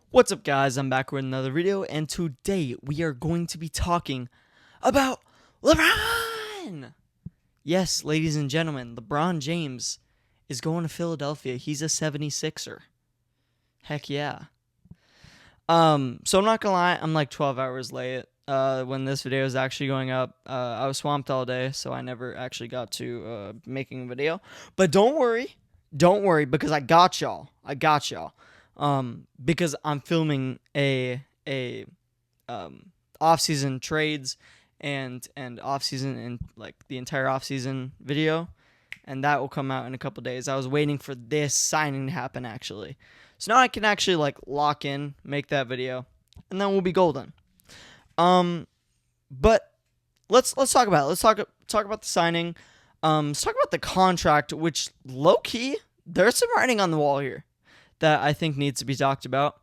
What's up, guys? I'm back with another video, and today we are going to be talking about LeBron. Yes, ladies and gentlemen, LeBron James is going to Philadelphia. He's a 76er. Heck yeah. So I'm not gonna lie, I'm like 12 hours late when this video is actually going up. I was swamped all day, so I never actually got to making a video. But don't worry, because I got y'all. Because I'm filming a off-season trades and off-season and like the entire off-season video, and that will come out in a couple days. I was waiting for this signing to happen actually. So now I can actually like lock in, make that video, and then we'll be golden. But let's talk about it. Let's talk about the signing. Let's talk about the contract, which low key there's some writing on the wall here that I think needs to be talked about.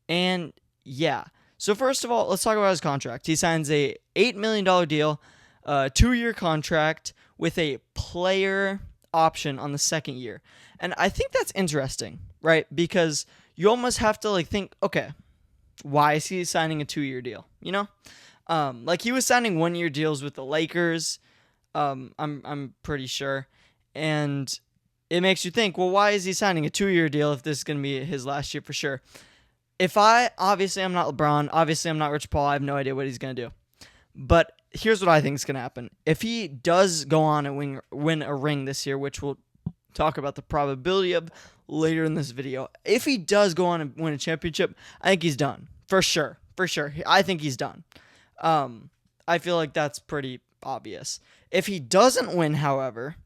And yeah, so first of all, let's talk about his contract. He signs a $8 million deal, 2-year contract with a player option on the second year. And I think that's interesting, right? Because you almost have to like think, okay, why is he signing a 2-year deal? You know? Like he was signing 1-year deals with the Lakers. I'm pretty sure. And it makes you think, well, why is he signing a 2-year deal if this is going to be his last year for sure? Obviously I'm not LeBron, obviously I'm not Rich Paul, I have no idea what he's going to do. But here's what I think is going to happen. If he does go on and win a ring this year, which we'll talk about the probability of later in this video. If he does go on and win a championship, I think he's done. For sure. I think he's done. I feel like that's pretty obvious. If he doesn't win, however,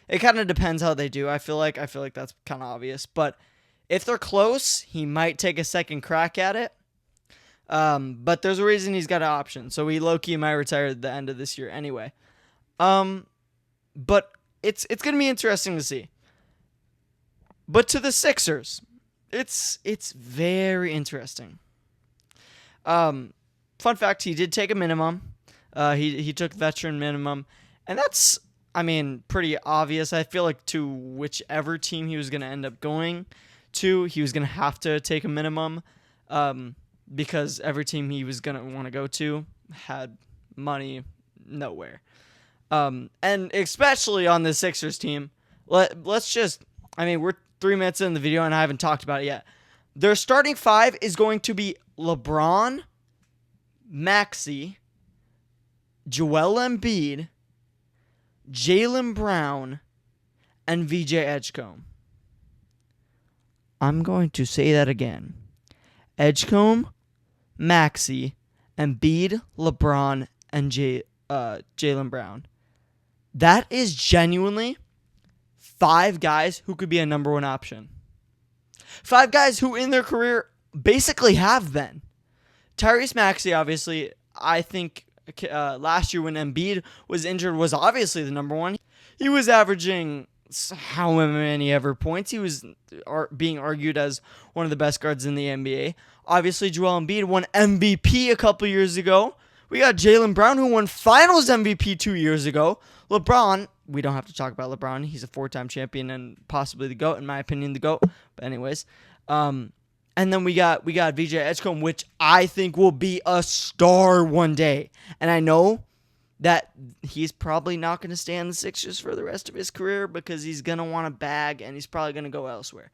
it kind of depends how they do. I feel like that's kind of obvious. But if they're close, he might take a second crack at it. But there's a reason he's got an option. So he low-key might retire at the end of this year anyway. But it's going to be interesting to see. But to the Sixers, it's very interesting. Fun fact, he did take a minimum. He took veteran minimum. And that's, I mean, pretty obvious. I feel like to whichever team he was going to end up going to, he was going to have to take a minimum. Because every team he was going to want to go to had money nowhere. And especially on the Sixers team, let's just, I mean, we're 3 minutes in the video and I haven't talked about it yet. Their starting five is going to be LeBron, Maxey, Joel Embiid, Jaylen Brown, and VJ Edgecombe. I'm going to say that again. Edgecombe, Maxey, Embiid, LeBron, and Jaylen Brown. That is genuinely 5 guys who could be a number 1 option. 5 guys who in their career basically have been. Tyrese Maxey, obviously, I think last year when Embiid was injured was obviously the number 1. He was averaging how many ever points. He was being argued as one of the best guards in the NBA. Obviously, Joel Embiid won MVP a couple years ago. We got Jaylen Brown, who won Finals MVP 2 years ago. LeBron, we don't have to talk about LeBron. He's a 4-time champion and possibly the GOAT, in my opinion, the GOAT. But anyways, and then we got VJ Edgecombe, which I think will be a star one day. And I know that he's probably not going to stay on the Sixers for the rest of his career because he's going to want a bag and he's probably going to go elsewhere.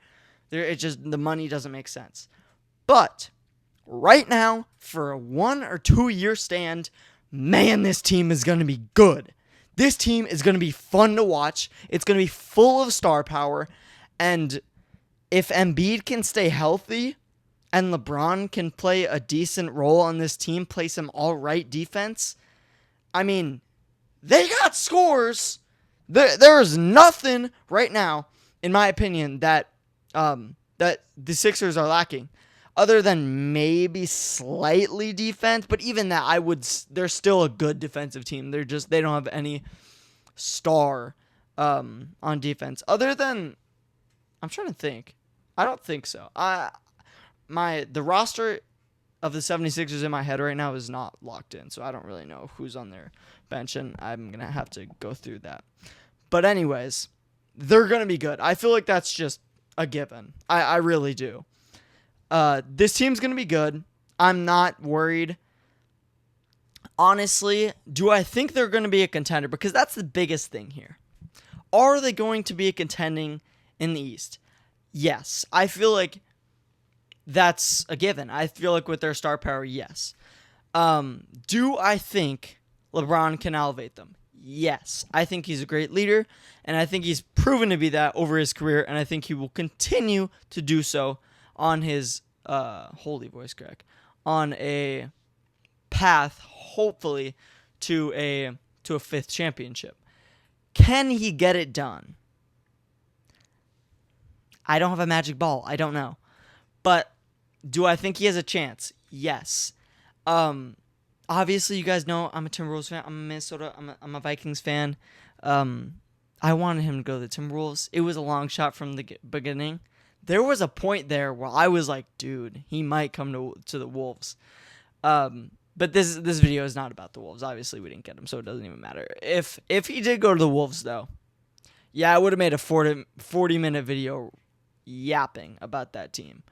The money doesn't make sense. But right now, for a 1 or 2 year stand, man, this team is going to be good. This team is going to be fun to watch. It's going to be full of star power. And if Embiid can stay healthy and LeBron can play a decent role on this team, play some all-right defense, I mean, they got scores. There is nothing right now, in my opinion, that the Sixers are lacking, other than maybe slightly defense. But even that, they're still a good defensive team. They don't have any star on defense. Other than, I'm trying to think. I don't think so. The roster of the 76ers in my head right now is not locked in, so I don't really know who's on their bench, and I'm going to have to go through that. But anyways, they're going to be good. I feel like that's just a given. I really do. This team's going to be good. I'm not worried. Honestly, do I think they're going to be a contender? Because that's the biggest thing here. Are they going to be a contending in the East? Yes. I feel like that's a given. I feel like with their star power, yes. Do I think LeBron can elevate them? Yes. I think he's a great leader, and I think he's proven to be that over his career, and I think he will continue to do so on his holy voice crack, on a path, hopefully, to a fifth championship. Can he get it done? I don't have a magic ball. I don't know. But do I think he has a chance? Yes. Obviously, you guys know I'm a Timberwolves fan. I'm a Minnesota. I'm a Vikings fan. I wanted him to go to the Timberwolves. It was a long shot from the beginning. There was a point there where I was like, dude, he might come to the Wolves. But this video is not about the Wolves. Obviously, we didn't get him, so it doesn't even matter. If he did go to the Wolves, though, yeah, I would have made a 40-minute video yapping about that team.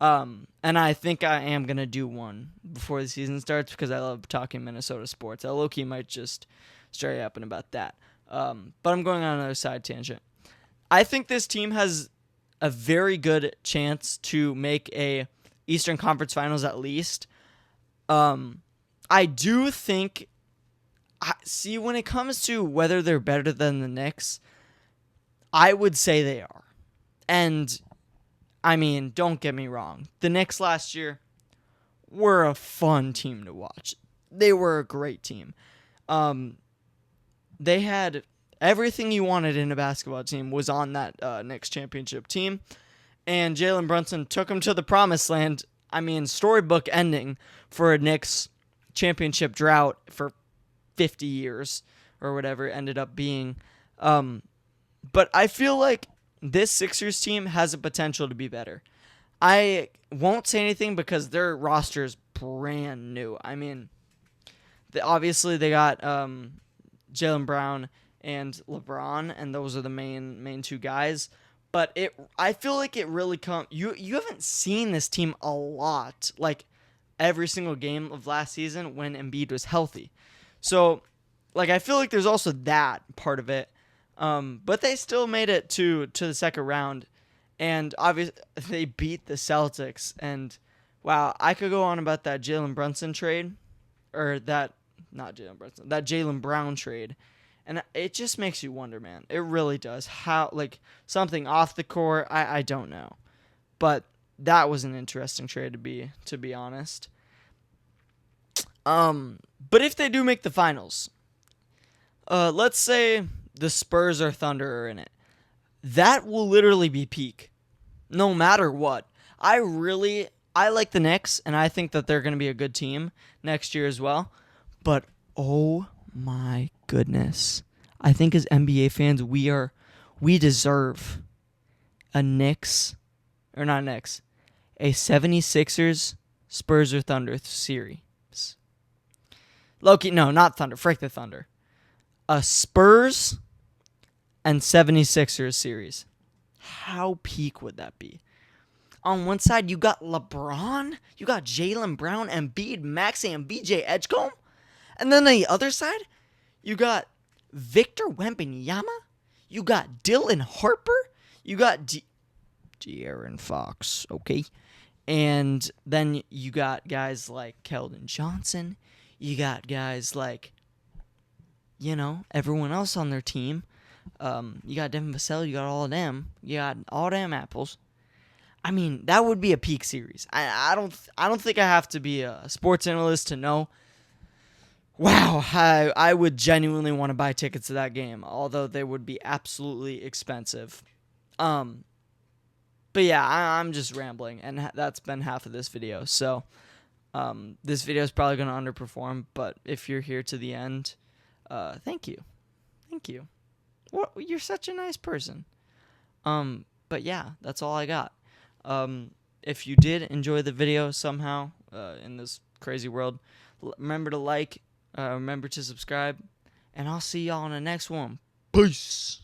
And I think I am going to do one before the season starts because I love talking Minnesota sports. I low-key might just start yapping about that. But I'm going on another side tangent. I think this team has a very good chance to make a Eastern Conference Finals at least. I do think, see, when it comes to whether they're better than the Knicks, I would say they are. And, I mean, don't get me wrong. The Knicks last year were a fun team to watch. They were a great team. They had everything you wanted in a basketball team was on that Knicks championship team. And Jalen Brunson took them to the promised land. I mean, storybook ending for a Knicks championship drought for 50 years or whatever it ended up being. But I feel like this Sixers team has a potential to be better. I won't say anything because their roster is brand new. I mean, obviously they got Jaylen Brown and LeBron, and those are the main two guys. But I feel like it really you haven't seen this team a lot, like every single game of last season when Embiid was healthy. So, like, I feel like there's also that part of it. But they still made it to the second round, and obviously they beat the Celtics. And wow, I could go on about that Jalen Brunson trade, or that Jaylen Brown trade. And it just makes you wonder, man. It really does. How, like, something off the court, I don't know. But that was an interesting trade to be honest. But if they do make the finals, let's say the Spurs or Thunder are in it, that will literally be peak. No matter what. I like the Knicks, and I think that they're going to be a good team next year as well. But oh my goodness. I think as NBA fans, we deserve a 76ers, Spurs, or Thunder series. Loki, no, not Thunder. Frick the Thunder. A Spurs and 76ers series. How peak would that be? On one side, you got LeBron, you got Jaylen Brown, Embiid, Maxey, and BJ Edgecombe. And then on the other side, you got Victor Wembanyama, you got Dylan Harper, you got De'Aaron Fox, okay? And then you got guys like Keldon Johnson, you got guys like, everyone else on their team. You got Devin Vassell, you got all of them, you got all them apples. I mean, that would be a peak series. I don't think I have to be a sports analyst to know. Wow, I would genuinely want to buy tickets to that game, although they would be absolutely expensive. But yeah, I'm just rambling, and that's been half of this video. So, this video is probably going to underperform, but if you're here to the end, thank you. Thank you. You're such a nice person. But yeah, that's all I got. If you did enjoy the video somehow, in this crazy world, remember to like, remember to subscribe, and I'll see y'all in the next one. Peace.